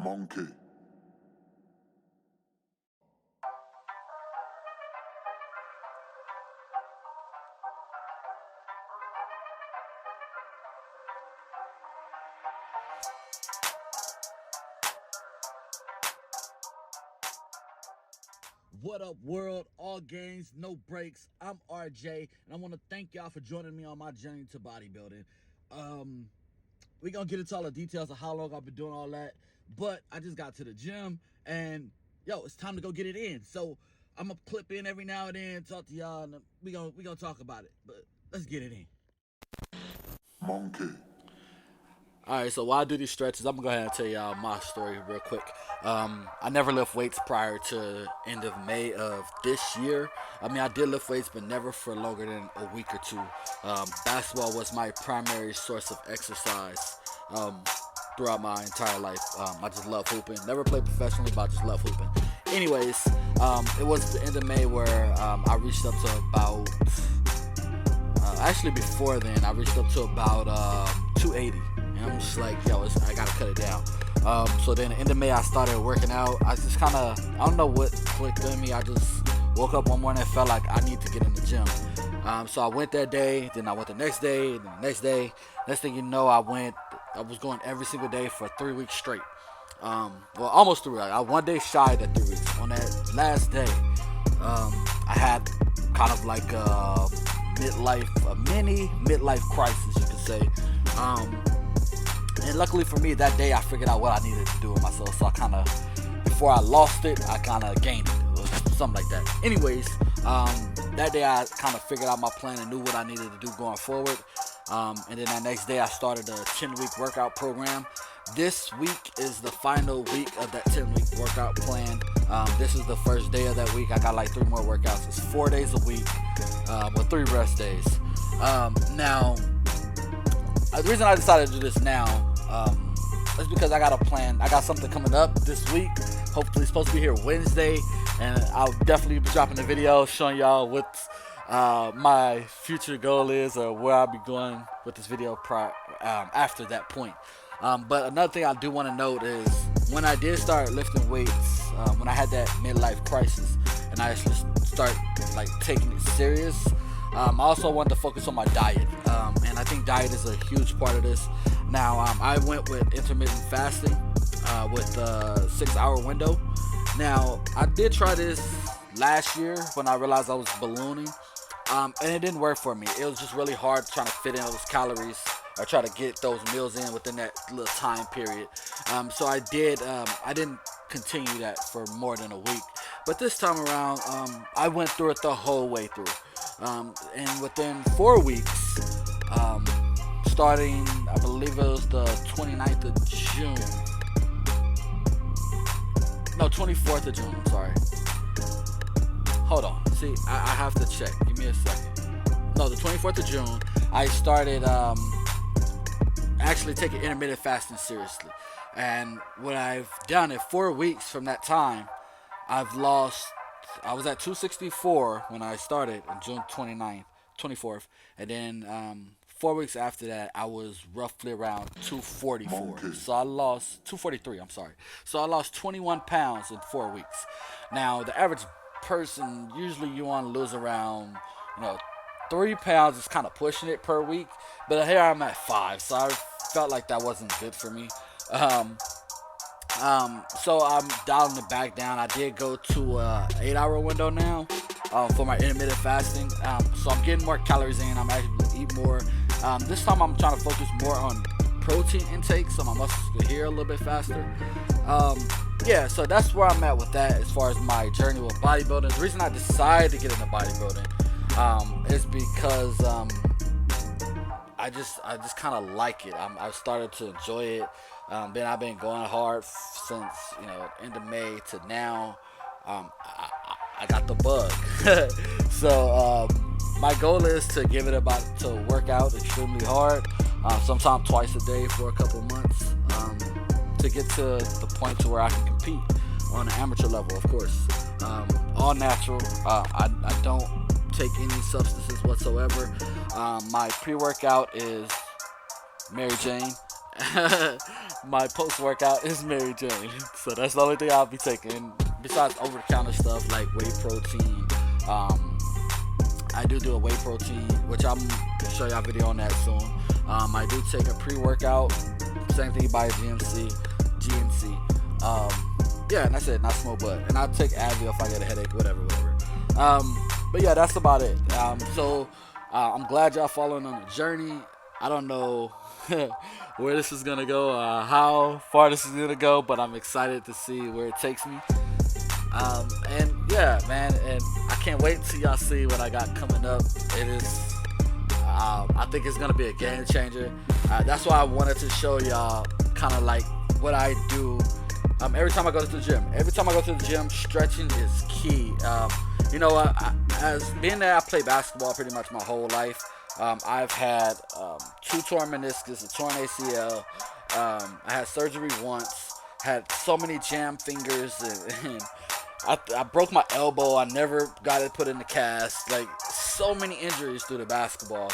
Monkey. What up, world? All gains, no breaks. I'm RJ, and I want to thank y'all for joining me on my journey to bodybuilding. We're going to get into all the details of how long I've been doing all that, but I just got to the gym, and, it's time to go get it in. So I'm going to clip in every now and then, talk to y'all, and we're gonna talk about it, but let's get it in. Monkey. Alright, so while I do these stretches, I'm going to go ahead and tell y'all my story real quick. I never lift weights prior to end of May of this year. I mean, I did lift weights, but never for longer than a week or two. Basketball was my primary source of exercise throughout my entire life. I just love hooping. Never played professionally, but I just love hooping. Anyways, it was the end of May where I reached up to about... actually, before then, I reached up to about 280. And I'm just like, I gotta cut it down. So then, end of May, I started working out. I just kind of, I don't know what clicked in me. I just woke up one morning and felt like I need to get in the gym. So I went that day. Then I went the next day. Then the next day. Next thing you know, I was going every single day for 3 weeks straight. Well, almost 3 weeks. I one day shy of that 3 weeks. On that last day, I had kind of like a mini midlife crisis, you could say. And luckily for me, that day I figured out what I needed to do with myself. So I kind of, before I lost it, I kind of gained it, or something like that. Anyways, that day I kind of figured out my plan and knew what I needed to do going forward. And then that next day I started a 10-week workout program. This week is the final week of that 10-week workout plan. This is the first day of that week. I got like 3 more workouts. It's 4 days a week with 3 rest days. Now, the reason I decided to do this now is because I got a plan. I got something coming up this week. Hopefully it's supposed to be here Wednesday, and I'll definitely be dropping a video showing y'all what my future goal is, or where I'll be going with this video after that point. But another thing I do want to note is when I did start lifting weights, when I had that midlife crisis and I actually start like taking it serious, I also wanted to focus on my diet, and I think diet is a huge part of this. Now, I went with intermittent fasting with a 6-hour window. Now, I did try this last year when I realized I was ballooning, and it didn't work for me. It was just really hard trying to fit in those calories or try to get those meals in within that little time period. So I didn't continue that for more than a week. But this time around, I went through it the whole way through. And within 4 weeks, starting, I believe it was the 29th of June. No, 24th of June, I'm sorry. Hold on. See, I have to check. Give me a second. No, the 24th of June, I started actually taking intermittent fasting seriously. And what I've done in 4 weeks from that time, I was at 264 when I started on June 24th. And then 4 weeks after that, I was roughly around 244. Monkey. So I lost 243, I'm sorry. So I lost 21 pounds in 4 weeks. Now, the average person, usually you want to lose around, 3 pounds is kind of pushing it per week. But here I'm at 5, so I felt like that wasn't good for me. So I'm dialing it back down. I did go to a 8-hour window now for my intermittent fasting. So I'm getting more calories in. I'm actually going to eat more. This time I'm trying to focus more on protein intake so my muscles can heal a little bit faster. So that's where I'm at with that as far as my journey with bodybuilding. The reason I decided to get into bodybuilding is because I just kind of like it. I've started to enjoy it. Then I've been going hard since end of May to now. I got the bug. So my goal is to to work out extremely hard, sometimes twice a day for a couple months, to get to the point to where I can compete on an amateur level, of course. All natural. I don't take any substances whatsoever. My pre-workout is Mary Jane. my post workout is Mary Jane. So that's the only thing I'll be taking. Besides over the counter stuff like whey protein, I do a whey protein, which I'm gonna show y'all a video on that soon. I do take a pre-workout, same thing by GNC. Yeah, and that's it. Not smoke butt, and I take Advil if I get a headache, whatever. But yeah, that's about it. So I'm glad y'all following on the journey. I don't know where this is gonna go, how far this is gonna go, but I'm excited to see where it takes me. And yeah, man, and I can't wait till y'all see what I got coming up. It is, I think it's gonna be a game changer. That's why I wanted to show y'all kind of like what I do. Every time I go to the gym, stretching is key. You know, as being there, I play basketball pretty much my whole life. I've had 2 torn meniscus, a torn ACL. I had surgery once. Had so many jam fingers, and I broke my elbow. I never got it put in the cast. Like, so many injuries through the basketball.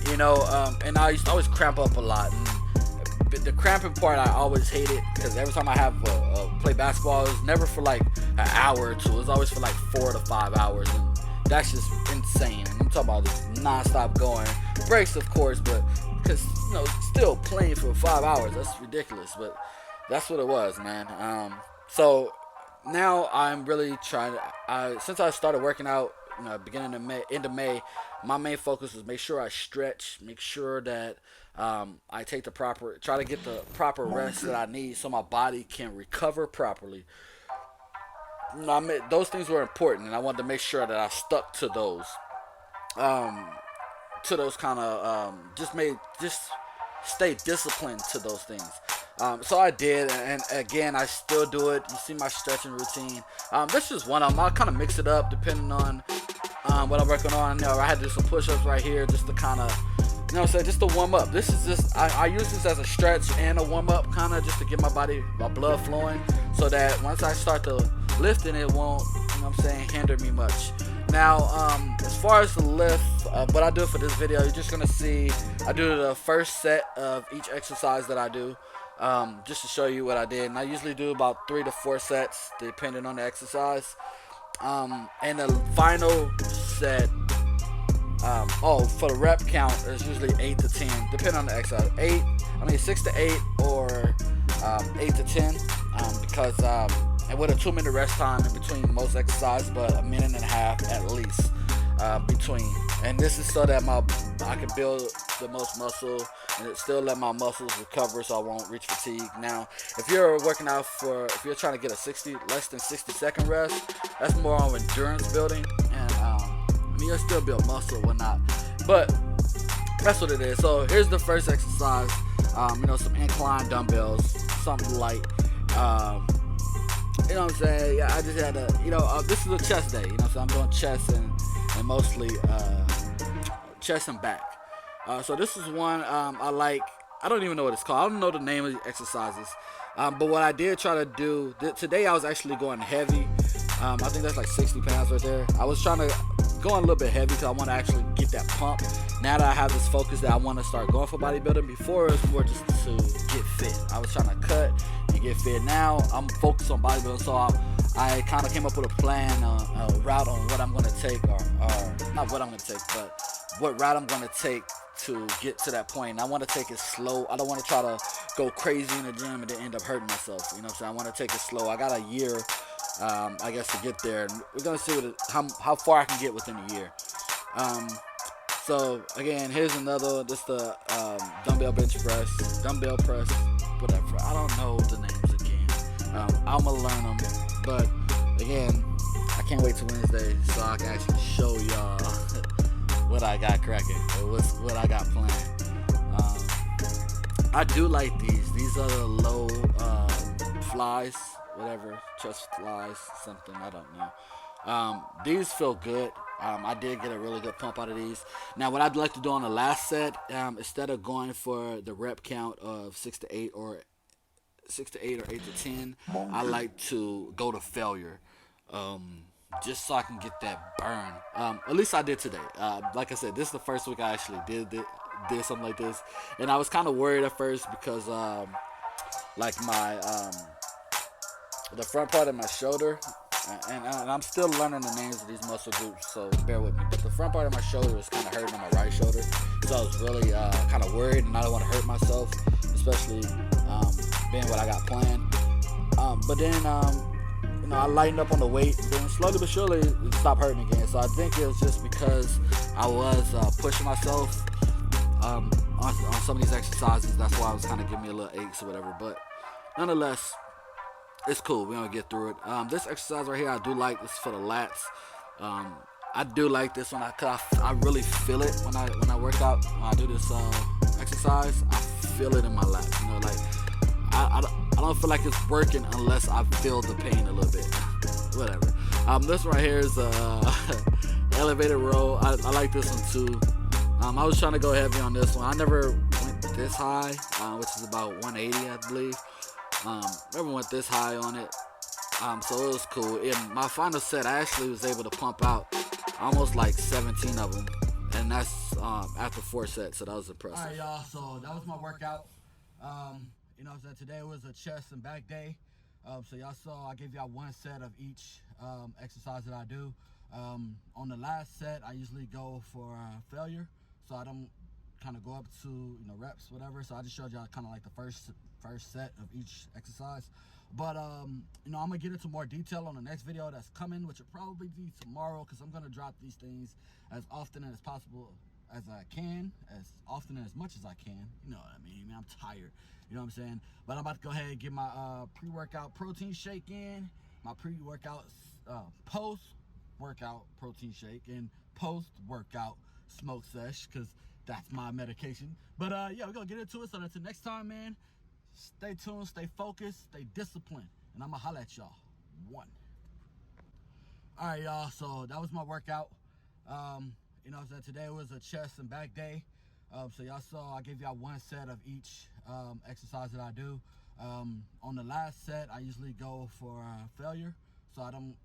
You know, and I used to always cramp up a lot. And the cramping part I always hated, because every time I have play basketball, it was never for like an hour or two. It was always for like 4 to 5 hours, and that's just insane. And I'm talking about just non-stop going. Breaks, of course, but because, you know, still playing for 5 hours, that's ridiculous. But that's what it was, man. So now I'm really trying to. Since I started working out, you know, beginning of May, end of May, my main focus was make sure I stretch, make sure that I take try to get the proper rest that I need so my body can recover properly. I mean, those things were important, and I wanted to make sure that I stuck to those. To those kind of just stay disciplined to those things. So I did, and again, I still do it. You see my stretching routine. This is one of them. I kind of mix it up depending on what I'm working on. You know, I had to do some push-ups right here just to kind of, you know what I'm saying, just to warm up. This is just, I use this as a stretch and a warm-up, kind of just to get my blood flowing, so that once I start to lifting, it won't, you know what I'm saying, hinder me much. Now, as far as the lift, what I do for this video, you're just going to see, I do the first set of each exercise that I do, just to show you what I did. And I usually do about 3 to 4 sets, depending on the exercise. And the final set, for the rep count, it's usually 8 to 10, depending on the exercise. 6 to 8 or 8 to 10, because and with a 2-minute rest time in between most exercises, but a minute and a half at least between. And this is so that I can build the most muscle and it still let my muscles recover, so I won't reach fatigue. Now, if you're working out if you're trying to get a less than 60-second rest, that's more on endurance building, and I mean, you'll still build muscle, whatnot, but that's what it is. So here's the first exercise. You know, some incline dumbbells, something light. You know what I'm saying? Yeah, I just had to, you know, this is a chest day, you know, so I'm doing chest and mostly chest and back. So this is one I like. I don't even know what it's called. I don't know the name of the exercises. But what I did try to do, today I was actually going heavy. I think that's like 60 pounds right there. I was trying to go a little bit heavy because I want to actually get that pump. Now that I have this focus that I want to start going for bodybuilding, before it was more just to get fit. I was trying to cut and get fit. Now I'm focused on bodybuilding, so I kind of came up with a plan, a route on what I'm going to take, or not what I'm going to take, but what route I'm going to take to get to that point. And I want to take it slow. I don't want to try to go crazy in the gym and then end up hurting myself. You know what I'm saying? I want to take it slow. I got a year, I guess, to get there. And we're going to see how far I can get within a year. So, again, here's another, just the dumbbell bench press, dumbbell press, whatever. I don't know the names again. I'm going to learn them. But, again, I can't wait till Wednesday so I can actually show y'all what I got cracking, or what I got planned. I do like these. These are the low flies, whatever, chest flies, something, I don't know. These feel good. I did get a really good pump out of these. Now, what I'd like to do on the last set, instead of going for the rep count of 6 to 8 or 8 to 10, I like to go to failure. Just so I can get that burn. At least I did today. Like I said, this is the first week I actually did did something like this, and I was kind of worried at first because like my the front part of my shoulder, and I'm still learning the names of these muscle groups, so bear with me. But the front part of my shoulder was kind of hurting on my right shoulder, so I was really kind of worried, and I don't want to hurt myself, especially being what I got planned. But then I lightened up on the weight, then slowly but surely it stopped hurting again. So I think it was just because I was pushing myself on some of these exercises. That's why I was kind of giving me a little aches or whatever. But nonetheless, it's cool. We're gonna get through it. This exercise right here, I do like. This is for the lats. I do like this one because I really feel it when I work out. When I do this exercise, I feel it in my lats. You know, like I don't feel like it's working unless I feel the pain a little bit. Whatever. This right here is elevated row. I like this one too. I was trying to go heavy on this one. I never went this high, which is about 180, I believe. Never went this high on it. So it was cool. In my final set, I actually was able to pump out almost like 17 of them, and that's after 4 sets. So that was impressive. All right, y'all. So that was my workout. So today was a chest and back day. So y'all saw I gave y'all 1 set of each exercise that I do. On the last set, I usually go for failure, so I don't kind of go up to reps, whatever. So I just showed y'all kind of like the first set of each exercise. But I'm gonna get into more detail on the next video that's coming, which will probably be tomorrow, because I'm gonna drop these things as often as possible as I can, as often and as much as I can. You know what I mean? I'm tired. You know what I'm saying? But I'm about to go ahead and get my pre-workout protein shake in, my pre-workout post-workout protein shake, and post-workout smoke sesh, because that's my medication. But yeah, we're gonna get into it. So until next time, man, stay tuned, stay focused, stay disciplined, and I'm gonna holla at y'all. One. All right, y'all. So that was my workout. Today was a chest and back day. So y'all saw I gave y'all 1 set of each exercise that I do. On the last set, I usually go for failure, so I don't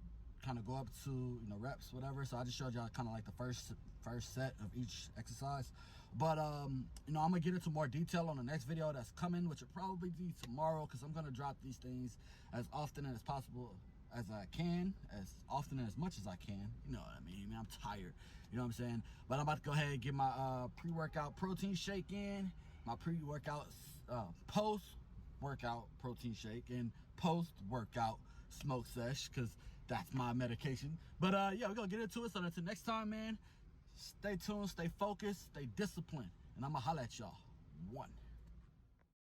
kind of go up to reps, whatever. So I just showed y'all kind of like the first set of each exercise. But I'm gonna get into more detail on the next video that's coming, which will probably be tomorrow, because I'm gonna drop these things as often as possible as I can, as often and as much as I can. You know what I mean? I'm tired. You know what I'm saying? But I'm about to go ahead and get my pre-workout protein shake in, my pre-workout post-workout protein shake, and post-workout smoke sesh, because that's my medication. But yeah, we're gonna get into it. So until next time, man, stay tuned, stay focused, stay disciplined, and I'm gonna holla at y'all. One.